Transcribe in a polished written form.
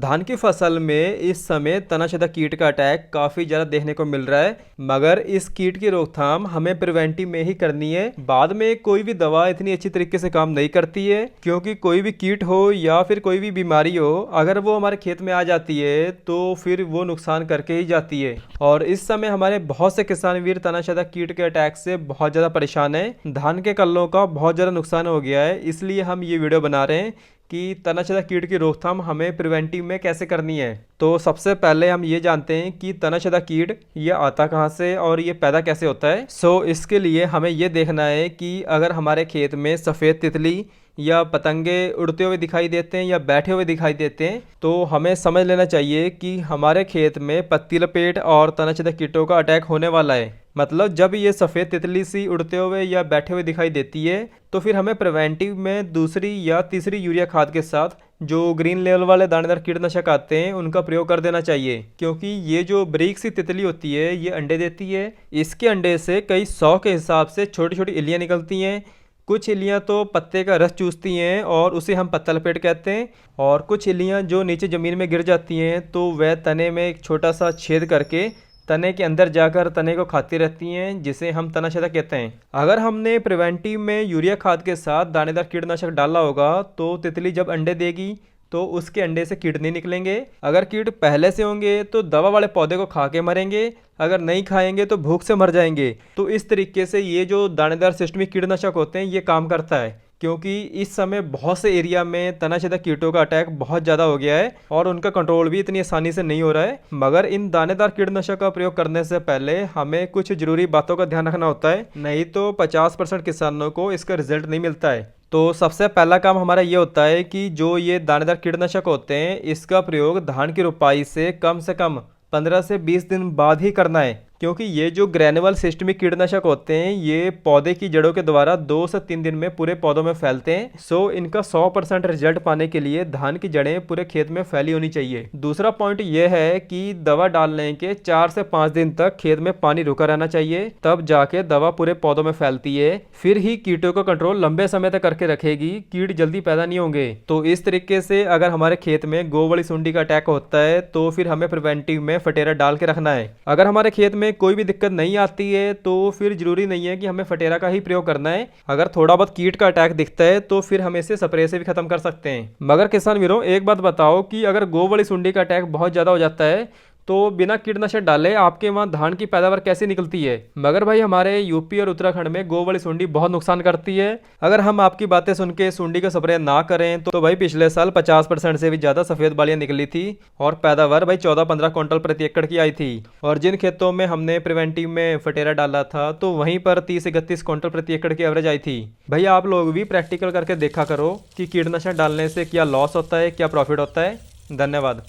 धान की फसल में इस समय तनाछेदक कीट का अटैक काफ़ी ज़्यादा देखने को मिल रहा है, मगर इस कीट की रोकथाम हमें प्रिवेंटिव में ही करनी है। बाद में कोई भी दवा इतनी अच्छी तरीके से काम नहीं करती है, क्योंकि कोई भी कीट हो या फिर कोई भी बीमारी हो, अगर वो हमारे खेत में आ जाती है तो फिर वो नुकसान करके ही जाती है। और इस समय हमारे बहुत से किसान वीर तनाछेदक कीट के अटैक से बहुत ज़्यादा परेशान है। धान के कल्लों का बहुत ज़्यादा नुकसान हो गया है, इसलिए हम ये वीडियो बना रहे हैं कि तनाछेदक कीट की रोकथाम हमें प्रिवेंटिव में कैसे करनी है। तो सबसे पहले हम ये जानते हैं कि तनाछेदक कीट ये आता कहाँ से और ये पैदा कैसे होता है। इसके लिए हमें ये देखना है कि अगर हमारे खेत में सफ़ेद तितली या पतंगे उड़ते हुए दिखाई देते हैं या बैठे हुए दिखाई देते हैं, तो हमें समझ लेना चाहिए कि हमारे खेत में पत्ती लपेट और तनाछेदक कीटों का अटैक होने वाला है। मतलब जब ये सफ़ेद तितली सी उड़ते हुए या बैठे हुए दिखाई देती है तो फिर हमें प्रिवेंटिव में दूसरी या तीसरी यूरिया खाद के साथ जो ग्रीन लेवल वाले दानेदार कीटनाशक आते हैं उनका प्रयोग कर देना चाहिए, क्योंकि ये जो बारीक सी तितली होती है ये अंडे देती है। इसके अंडे से कई 100 के हिसाब से छोटी छोटी इल्लियाँ निकलती हैं। कुछ इल्लियाँ तो पत्ते का रस चूसती हैं और उसे हम पत्ता लपेट कहते हैं, और कुछ इल्लियाँ जो नीचे ज़मीन में गिर जाती हैं तो वह तने में एक छोटा सा छेद करके तने के अंदर जाकर तने को खाती रहती हैं, जिसे हम तनाछेदक कहते हैं। अगर हमने प्रिवेंटिव में यूरिया खाद के साथ दानेदार कीटनाशक डाला होगा तो तितली जब अंडे देगी तो उसके अंडे से कीट नहीं निकलेंगे। अगर कीट पहले से होंगे तो दवा वाले पौधे को खा के मरेंगे, अगर नहीं खाएंगे तो भूख से मर जाएंगे। तो इस तरीके से ये जो दानेदार सिस्टमिक कीटनाशक होते हैं ये काम करता है, क्योंकि इस समय बहुत से एरिया में तनाछेदक कीटों का अटैक बहुत ज़्यादा हो गया है और उनका कंट्रोल भी इतनी आसानी से नहीं हो रहा है। मगर इन दानेदार कीटनाशक का प्रयोग करने से पहले हमें कुछ ज़रूरी बातों का ध्यान रखना होता है, नहीं तो 50% किसानों को इसका रिजल्ट नहीं मिलता है। तो सबसे पहला काम हमारा ये होता है कि जो ये दानेदार कीटनाशक होते हैं इसका प्रयोग धान की रोपाई से कम 15 से 20 दिन बाद ही करना है, क्योंकि ये जो ग्रेनुअल सिस्टमिक कीटनाशक होते हैं ये पौधे की जड़ों के द्वारा 2 से 3 दिन में पूरे पौधों में फैलते हैं। इनका 100% रिजल्ट पाने के लिए धान की जड़ें पूरे खेत में फैली होनी चाहिए। दूसरा पॉइंट ये है कि दवा डालने के 4 से 5 दिन तक खेत में पानी रुका रहना चाहिए, तब जाके दवा पूरे पौधों में फैलती है। फिर ही कीटों का कंट्रोल लंबे समय तक करके रखेगी, कीट जल्दी पैदा नहीं होंगे। तो इस तरीके से अगर हमारे खेत में गोवली सुंडी का अटैक होता है तो फिर हमें प्रिवेंटिव में फटेरा डाल के रखना है। अगर हमारे खेत में कोई भी दिक्कत नहीं आती है तो फिर जरूरी नहीं है कि हमें फटेरा का ही प्रयोग करना है। अगर थोड़ा बहुत कीट का अटैक दिखता है तो फिर हम इसे स्प्रे से भी खत्म कर सकते हैं। मगर किसान वीरों एक बात बताओ कि अगर गोवली सुंडी का अटैक बहुत ज्यादा हो जाता है तो बिना कीटनाशक डाले आपके वहाँ धान की पैदावार कैसे निकलती है? मगर भाई हमारे यूपी और उत्तराखंड में गोवली सुंडी बहुत नुकसान करती है। अगर हम आपकी बातें सुन के सुंडी का स्प्रे ना करें तो भाई पिछले साल 50% से भी ज़्यादा सफ़ेद बालियाँ निकली थी और पैदावार भाई 14-15 क्विंटल प्रति एकड़ की आई थी। और जिन खेतों में हमने प्रिवेंटिव में फटेरा डाला था तो वहीं पर 30-31 क्विंटल प्रति एकड़ की एवरेज आई थी। भाई आप लोग भी प्रैक्टिकल करके देखा करो कि कीटनाशक डालने से क्या लॉस होता है, क्या प्रॉफिट होता है। धन्यवाद।